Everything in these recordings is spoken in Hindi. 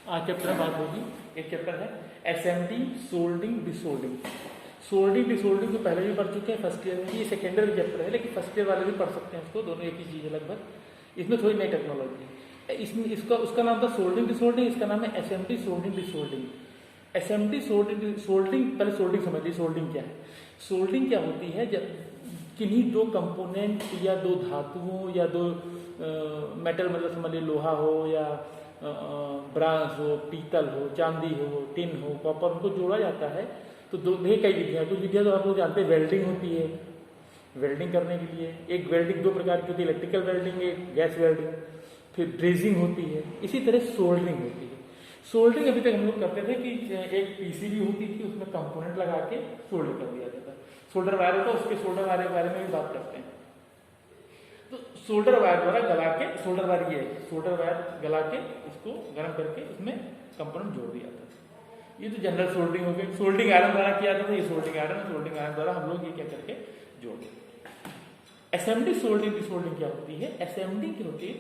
आज चैप्टर में बात होगी। एक चैप्टर है SMD soldering desoldering. Soldering desoldering तो पहले भी पढ़ चुके हैं फर्स्ट ईयर में, ये सेकेंड ईयर चैप्टर है, लेकिन फर्स्ट ईयर वाले भी पढ़ सकते हैं इसको, दोनों एक ही चीज़ है लगभग। इसमें थोड़ी नई टेक्नोलॉजी है। इसमें इसका उसका नाम था सोल्डिंग डिसोल्डिंग, इसका नाम है SMD soldering desoldering. SMD soldering, पहले सोल्डिंग समझ लीजिए। सोल्डिंग क्या है? सोल्डिंग क्या होती है? जब किन्हीं दो कंपोनेंट या दो धातुओं या दो मेटल, मतलब समझ लीजिए लोहा हो या ब्रांस हो, पीतल हो, चांदी हो, टिन हो, कॉपर, उनको जोड़ा जाता है। तो दो कई विधियाँ, कुछ विधियाँ तो आप लोग जानते हैं, वेल्डिंग होती है। वेल्डिंग करने के लिए एक वेल्डिंग दो प्रकार की होती है, इलेक्ट्रिकल वेल्डिंग, एक गैस वेल्डिंग। फिर ब्रेजिंग होती है। इसी तरह सोल्डरिंग होती है। सोल्डरिंग अभी तक हम लोग करते थे कि एक पीसीबी होती थी, उसमें कंपोनेंट लगा के सोल्डर कर दिया जाता। सोल्डर वायर होता है, उसके सोल्डर वायर के बारे में भी बात करते हैं। तो सोल्डर वायर द्वारा गला के, सोल्डर वायर ये है, सोल्डर वायर गला के उसको गर्म करके उसमें कंपोनेंट जोड़ दिया जाता है। ये तो जनरल सोल्डरिंग हो गई। सोल्डरिंग आयरन द्वारा किया जाता था, ये सोल्डरिंग आयरन द्वारा हम लोग ये क्या करके जोड़ देते हैं। एसएमडी सोल्डरिंग डिसोल्डरिंग क्या होती है? एसएमडी की होती है,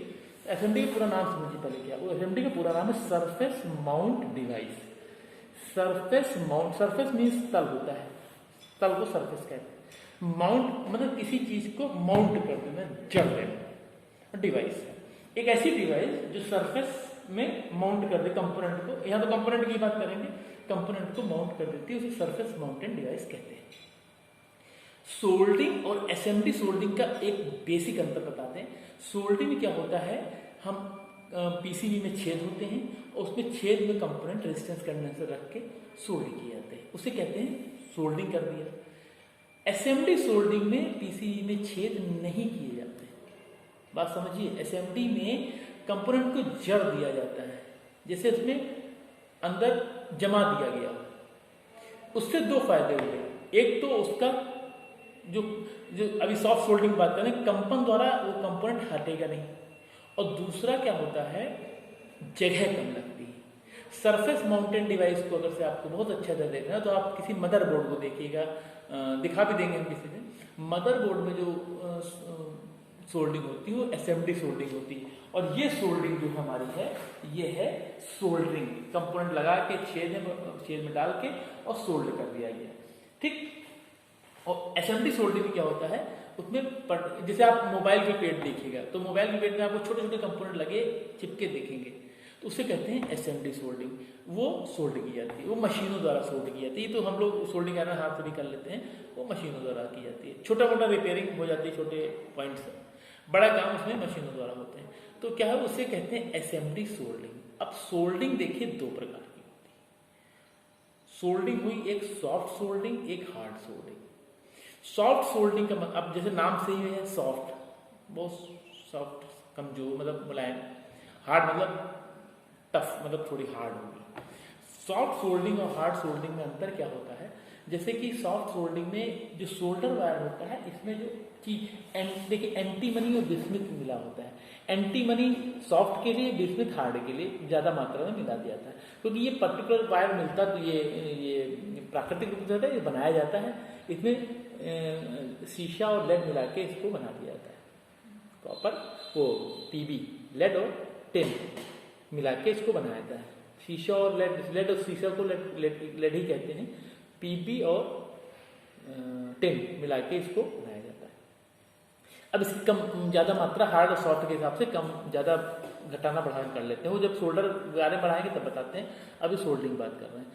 एसएमडी का पूरा नाम समझिए पहले क्या वो। एसएमडी का पूरा नाम है surface mount device. Surface mount, surface means तल होता है, तल को सरफेस कहते हैं। माउंट मतलब किसी चीज को माउंट कर देना, जड़ देना। डिवाइस एक ऐसी डिवाइस जो सरफेस में माउंट कर दे कंपोनेंट को। यहां तो कंपोनेंट की बात करेंगे, कंपोनेंट को माउंट कर देती है, उसे सरफेस माउंटेड डिवाइस कहते हैं। सोल्डरिंग और एसएमडी सोल्डरिंग का एक बेसिक अंतर बताते हैं। सोल्डरिंग में क्या होता है, हम पीसीबी में छेद होते हैं और उसमें छेद में कंपोनेंट रेजिस्टेंस कंडेंसर रख के सोल्डिंग किए जाते हैं, उसे कहते हैं सोल्डरिंग कर दिया। एसएमडी सोल्डरिंग में पीसीबी में छेद नहीं किए जाते। बात समझिए, एसएमडी में कंपोनेंट को जड़ दिया जाता है, जैसे उसमें अंदर जमा दिया गया। उससे दो फायदे हुए। एक तो उसका जो जो अभी सॉफ्ट सोल्डरिंग की बात करें, कंपन द्वारा वो कंपोनेंट हटेगा नहीं। और दूसरा क्या होता है, जगह कम लगती है। सरफेस माउंटेन डिवाइस को अगर से आपको बहुत अच्छा से देखना है तो आप किसी मदरबोर्ड को देखिएगा, दिखा भी देंगे हम किसी दिन। मदरबोर्ड में जो सोल्डरिंग होती है वो एसएमडी सोल्डरिंग होती है। और ये सोल्डरिंग जो हमारी है, ये है सोल्डरिंग। कंपोनेंट लगा के छेद में डाल के और सोल्ड कर दिया गया, ठीक। और एसएमडी सोल्डरिंग में क्या होता है, उसमें जैसे आप मोबाइल की पेट देखिएगा तो मोबाइल की पेट में आपको छोटे छोटे कंपोनेंट लगे चिपके देखेंगे, तो उसे कहते हैं एसएमडी सोल्डरिंग। वो सोल्ड की जाती है, वो मशीनों द्वारा सोल्ड की जाती है। तो हम लोग सोल्डिंग आयरन हाथ से भी कर लेते हैं, वो मशीनों द्वारा की जाती है। छोटा मोटा रिपेयरिंग हो जाती है छोटे पॉइंट से, बड़ा काम उसमें मशीनों द्वारा होते हैं। तो क्या है, उसे कहते हैं एसएमडी सोल्डिंग। अब सोल्डिंग देखिए दो प्रकार की होती है। सोल्डिंग हुई एक सॉफ्ट सोल्डिंग, एक हार्ड सोल्डिंग। सॉफ्ट सोल्डिंग का मतलब, अब जैसे नाम से ही है सॉफ्ट, बहुत सॉफ्ट, कमजोर मतलब मुलायम। हार्ड मतलब टफ, मतलब थोड़ी हार्ड होगी। सॉफ्ट सोल्डिंग और हार्ड सोल्डिंग में अंतर क्या होता है, जैसे कि सॉफ्ट सोल्डिंग में जो सोल्डर वायर होता है, इसमें जो चीज देखिए एंटीमनी और बिस्मिथ मिला होता है। एंटीमनी सॉफ्ट के लिए, बिस्मिथ हार्ड के लिए ज्यादा मात्रा में मिला दिया जाता है, क्योंकि ये पर्टिकुलर वायर मिलता तो ये प्राकृतिक रूप से होता है, ये बनाया जाता है। इसमें शीशा और लेड मिला के इसको बना दिया जाता है। कॉपर वो पीबी, लेड और टिन मिला के इसको बनाया जाता है। शीशा और लेड और शीशा को लेड ही कहते हैं। पीबी और टिन मिला के इसको बनाया जाता है। अब इसकी कम ज्यादा मात्रा हार्ड और सॉफ्ट के हिसाब से कम ज्यादा घटाना बढ़ाना कर लेते हैं। वो जब सोल्डर बारे में बढ़ाएंगे तब बताते हैं, अभी सोल्डरिंग बात कर रहे हैं।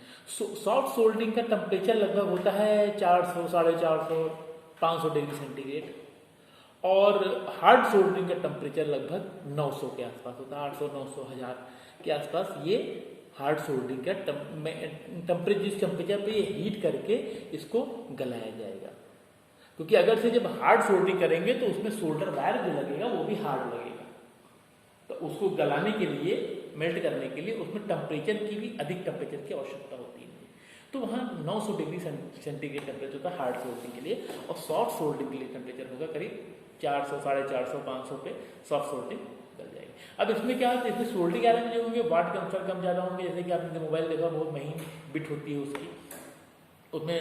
सॉफ्ट सोल्डरिंग का टेम्परेचर लगभग होता है 400, 450, 500 डिग्री सेंटीग्रेड। और हार्ड सोल्डरिंग का टेम्परेचर लगभग 900 के आसपास होता है, 800, 900, 1000 के आसपास। ये हार्ड सोल्डरिंग का टेम्परेचर, जिस टेम्परेचर पे ये हीट करके इसको गलाया जाएगा। क्योंकि अगर से जब हार्ड सोल्डरिंग करेंगे तो उसमें सोल्डर वायर जो लगेगा वो भी हार्ड लगेगा, तो उसको गलाने के लिए, मेल्ट करने के लिए उसमें टेम्परेचर की भी अधिक टेम्परेचर की आवश्यकता होती है। तो वहाँ 900 डिग्री सेंटीग्रेड टेम्परेचर होता है हार्ड सोल्डरिंग के लिए, और सॉफ्ट सोल्डरिंग के लिए टेम्परेचर होगा करीब 400, 450, 500 पे सॉफ्ट सोल्डरिंग कर जाएगी। अब इसमें क्या होता है, इसमें सोल्डरिंग आयरन जो होंगे वाट कम ज़्यादा होंगे। जैसे कि आपने मोबाइल देखा, बहुत महीन बिट होती है उसकी, उसमें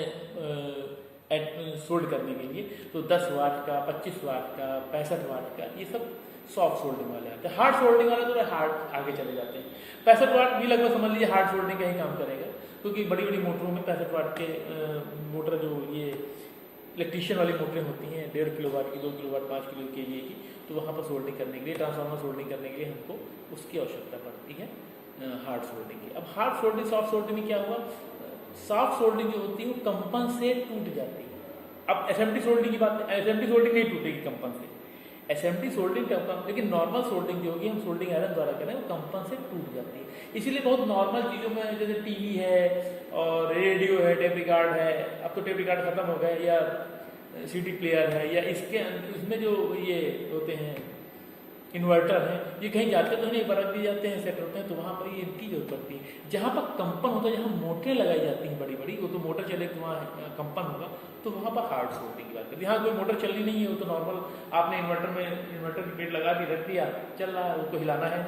सोल्ड करने के लिए तो 10 वाट का, 25 वाट का, 65 वाट का, ये सब सॉफ्ट सोल्डिंग वाले आते हैं। हार्ड सोल्डिंग वाले थोड़ा हार्ड आगे चले जाते हैं। 65 वाट भी लगभग समझ लीजिए हार्ड सोल्डिंग का ही काम करेगा, क्योंकि बड़ी बड़ी मोटरों में 65 वाट के मोटर जो ये इलेक्ट्रीशियन वाली मोटरें होती हैं 1.5 किलोवाट की, 2 किलोवाट, 5 किलो केवीए की, तो वहाँ पर सोल्डिंग करने के लिए, ट्रांसफार्मर सोल्डिंग करने के लिए हमको उसकी आवश्यकता पड़ती है हार्ड सोल्डिंग की। अब हार्ड सोल्डिंग सॉफ्ट सोल्डिंग में क्या हुआ, सॉफ्ट सोल्डिंग जो होती है वो कंपन से टूट जाती है। अब एसएमटी सोल्डिंग की बात, एसएमटी सोल्डिंग नहीं टूटेगी कंपन से, एसएमटी सोल्डिंग कंपन, लेकिन नॉर्मल सोल्डिंग जो होगी हम सोल्डिंग आयरन द्वारा करें वो कंपन से टूट जाती है। इसीलिए बहुत नॉर्मल चीज़ों में जैसे टीवी है और रेडियो है, टेप रिकॉर्ड है, अब तो टेप रिकॉर्ड खत्म हो गए, या सीडी प्लेयर है, या इसमें जो ये होते हैं इन्वर्टर है, ये कहीं जाते तो नहीं, बरक दिए जाते हैं, सेट होते हैं, तो वहाँ पर ये इनकी जरूरत पड़ती है। जहाँ पर कंपन होता है, जहाँ मोटरें लगाई जाती हैं बड़ी बड़ी, वो तो मोटर चले तो वहाँ कंपन होगा, तो वहाँ पर हार्ड सोल्डिंग की बात करते हैं। यहाँ कोई मोटर चलनी नहीं है, वो तो नॉर्मल आपने इन्वर्टर की प्लेट लगा दी, रख दिया, चल रहा है, उसको हिलाना है,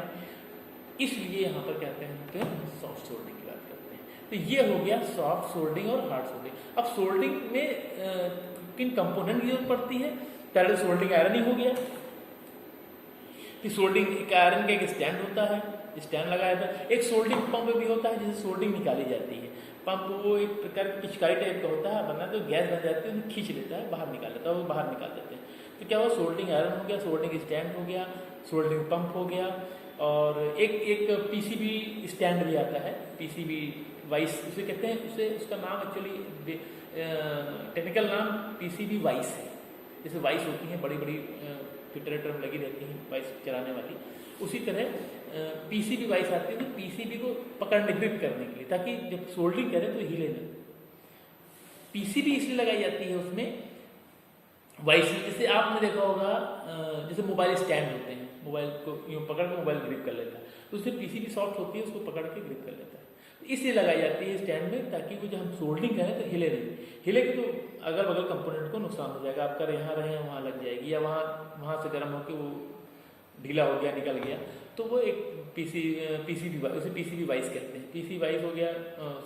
इसलिए यहाँ पर कहते हैं सॉफ्ट सोल्डिंग की बात करते हैं। तो ये हो गया सॉफ्ट सोल्डिंग और हार्ड सोल्डिंग। अब सोल्डिंग में किन कंपोनेंट की जरूरत पड़ती है, पहले सोल्डिंग आयरन ही हो गया, कि सोल्डिंग एक आयरन का एक स्टैंड होता है, स्टैंड लगाया था। एक सोल्डिंग पंप भी होता है जिससे सोल्डिंग निकाली जाती है। पंप वो एक प्रकार की पिचकारी टाइप का होता है, बना तो गैस बन जाती है, उसे खींच लेता है, बाहर निकाल लेता है, वो बाहर निकाल देते हैं। तो क्या हुआ, सोल्डिंग आयरन हो गया, सोल्डिंग स्टैंड हो गया, सोल्डिंग पंप हो गया, और एक पीसीबी स्टैंड भी आता है, पीसीबी वाइस उसे कहते हैं, उसे उसका नाम एक्चुअली टेक्निकल नाम पीसीबी वाइस है। जैसे वाइस होती हैं बड़ी बड़ी फिल्टर में लगी रहती हैं वाइस चलाने वाली, उसी तरह पीसीबी वाइस आती है, तो पीसीबी को पकड़ने ग्रिप करने के लिए, ताकि जब सोल्डरिंग करें तो हिले ना। पीसीबी इसलिए लगाई जाती है उसमें वाइस, जैसे आपने देखा होगा जैसे मोबाइल स्टैंड होते हैं, मोबाइल को यूँ पकड़ के मोबाइल ग्रिप कर लेता है, तो उससे पीसीबी सॉफ्ट होती है, उसको पकड़ के ग्रिप कर लेता है, इसलिए लगाई जाती है स्टैंड में, ताकि वो जब हम सोल्डरिंग करें तो हिले नहीं। हिलेगी तो अगल बगल कंपोनेंट को नुकसान हो जाएगा, आपका यहाँ रहे वहाँ लग जाएगी, या वहाँ से गर्म होकर वो ढीला हो गया, निकल गया, तो वो एक पीसीबी वाइस कहते हैं। पीसीबी वाइस हो गया,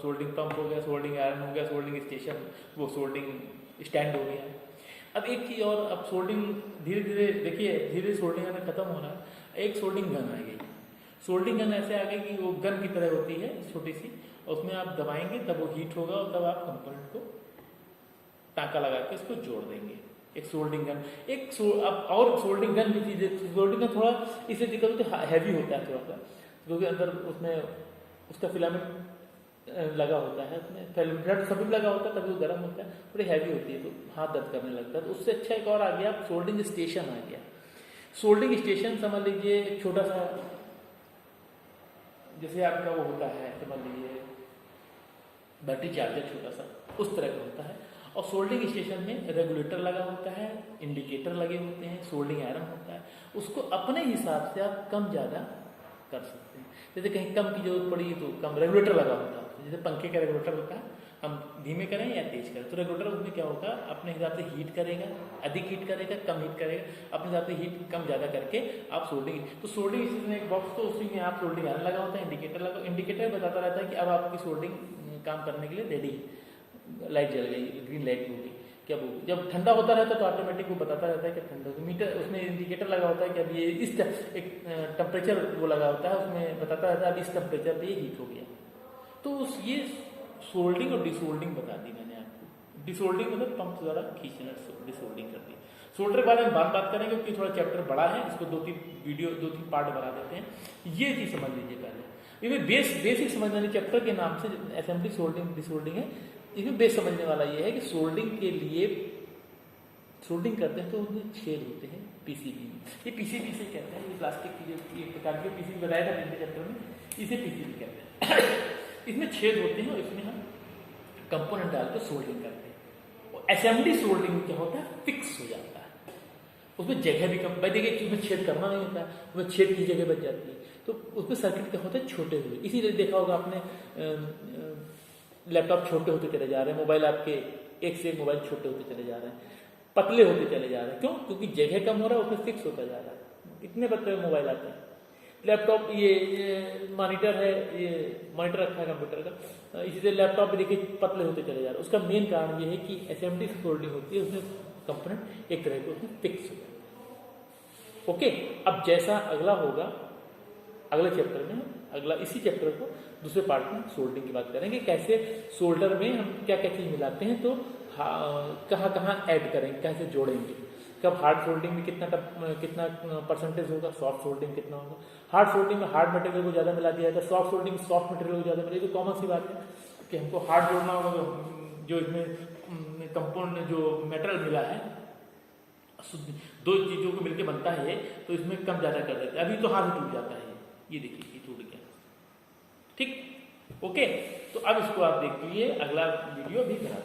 सोल्डरिंग पंप हो गया, सोल्डरिंग आयरन हो गया, सोल्डरिंग स्टेशन, वो सोल्डरिंग स्टैंड हो गया। अब एक चीज़ और, अब सोल्डरिंग धीरे धीरे देखिए, धीरे सोल्डरिंग आना खत्म हो रहा है, एक सोल्डरिंग गन आ गई। सोल्डरिंग गन ऐसे आ गई कि वो गन की तरह होती है छोटी सी, उसमें आप दबाएंगे तब वो हीट होगा, और तब आप कंपोनेंट को टाँका लगा के उसको जोड़ देंगे। एक सोल्डरिंग गन, अब और सोल्डरिंग गन भी चीज़ है। सोल्डरिंग गन थोड़ा इसलिए दिक्कत होती है, हैवी होता है थोड़ा सा, क्योंकि अंदर उसमें उसका फिलामेंट लगा होता है, उसमें फिलामेंट सभी लगा होता है, तभी वो गर्म होता है, थोड़ी हैवी होती है, तो हाथ दर्द करने लगता है। तो उससे अच्छा एक और आ गया, सोल्डरिंग स्टेशन आ गया। सोल्डरिंग स्टेशन समझ लीजिए एक छोटा सा, जैसे आपका वो होता है, समझ लीजिए बैटरी चार्जर छोटा सा, उस तरह का होता है। और सोल्डरिंग स्टेशन में रेगुलेटर लगा होता है, इंडिकेटर लगे होते हैं, सोल्डरिंग आयरन होता है, उसको अपने हिसाब से आप कम ज़्यादा कर सकते हैं। जैसे कहीं कम की जरूरत पड़ी तो कम, रेगुलेटर लगा होता है, जैसे पंखे का रेगुलेटर होता है, हम धीमे करें या तेज करें, तो रेगुलेटर उसमें क्या होगा, अपने हिसाब से हीट करेगा, अधिक हीट करेगा, कम हीट करेगा, अपने हिसाब से हीट कम ज़्यादा करके आप सोल्डरिंग, तो सोल्डरिंग स्टेशन एक बॉक्स, तो उसी में आप सोल्डरिंग आयरन लगा होता है, इंडिकेटर लगा, इंडिकेटर बताता रहता है कि अब आपकी सोल्डरिंग काम करने के लिए रेडी, लाइट जल गई, ग्रीन लाइट होगी, क्या वो जब ठंडा होता रहता है तो ऑटोमेटिक वो बताता रहता है कि ठंडा, मीटर उसमें इंडिकेटर लगा होता है कि अब ये इस एक टेम्परेचर वो लगा होता है, उसमें बताता रहता है अब इस टेम्परेचर पे ये हीट हो गया। तो ये सोल्डरिंग और डिसोल्डरिंग बता दी मैंने आपको। डिसोल्डरिंग मतलब पंप द्वारा खींचना, डिसोल्डरिंग कर दी। सोल्डर के बारे में बात करेंगे क्योंकि थोड़ा चैप्टर बड़ा है, इसको 2-3 पार्ट बना देते हैं। ये चीज़ समझ लीजिए पहले, इसमें बेसिक समझने वाले चैप्टर के नाम से असेंबली सोल्डरिंग डिसोल्डरिंग है। इसमें बेस समझने वाला ये है कि सोल्डरिंग के लिए सोल्डरिंग करते हैं तो उसमें छेद होते हैं पीसीबी में, ये पीसीबी से कहते हैं, ये प्लास्टिक की जो एक प्रकार की पीसीबी बताया था पिछले चैप्टर में, इसे पीसीबी कहते हैं। इसमें छेद होते हैं और इसमें हम कंपोनेंट डाल कर सोल्डरिंग करते हैं। और असेंबली सोल्डरिंग में क्या होता है, फिक्स हो जाता है, उसमें जगह भी कम, भाई देखिए उसमें छेद करना नहीं होता है, उसमें छेद की जगह बच जाती है, तो उसमें सर्किट क्या होता है, छोटे हुए। इसीलिए देखा होगा आपने लैपटॉप छोटे होते चले जा रहे हैं, मोबाइल आपके एक से एक मोबाइल छोटे होते चले जा रहे हैं, पतले होते चले जा रहे हैं, क्यों, क्योंकि जगह कम हो रहा है, उसमें फिक्स होता जा रहा है। इतने पतले मोबाइल आते हैं। लैपटॉप ये मॉनिटर है, ये मॉनिटर रखा है कंप्यूटर का, इसी से लैपटॉप भी देखिए पतले होते चले जा रहे हैं। उसका मेन कारण ये है कि असेंबली सोल्डरिंग होती है, उसमें कंपोनेंट एक तरह के उसमें फिक्स हो जाता है। ओके, अब जैसा अगला होगा, अगले चैप्टर में अगला इसी चैप्टर को दूसरे पार्ट में सोल्डरिंग की बात करेंगे, कैसे सोल्डर में हम क्या क्या चीज मिलाते हैं, तो कहाँ कहाँ ऐड करेंगे, कैसे जोड़ेंगे, कब हार्ड सोल्डरिंग में कितना परसेंटेज होगा, सॉफ्ट सोल्डरिंग कितना होगा, हार्ड सोल्डरिंग में हार्ड मटेरियल को ज्यादा मिला दिया जाता है, सॉफ्ट सोल्डरिंग में सॉफ्ट मटेरियल को ज्यादा मिला, तो कॉमन सी बात है कि हमको हार्ड जोड़ना होगा, तो जो इसमें कंपाउंड जो मेटेरियल मिला है, दो चीजों को मिलकर बनता है, तो इसमें कम ज्यादा कर देते हैं, अभी तो हाथ टूट जाता है, ये देखिए ये टूट गया, ठीक, ओके। तो अब इसको आप देख लीजिए, अगला वीडियो भी करा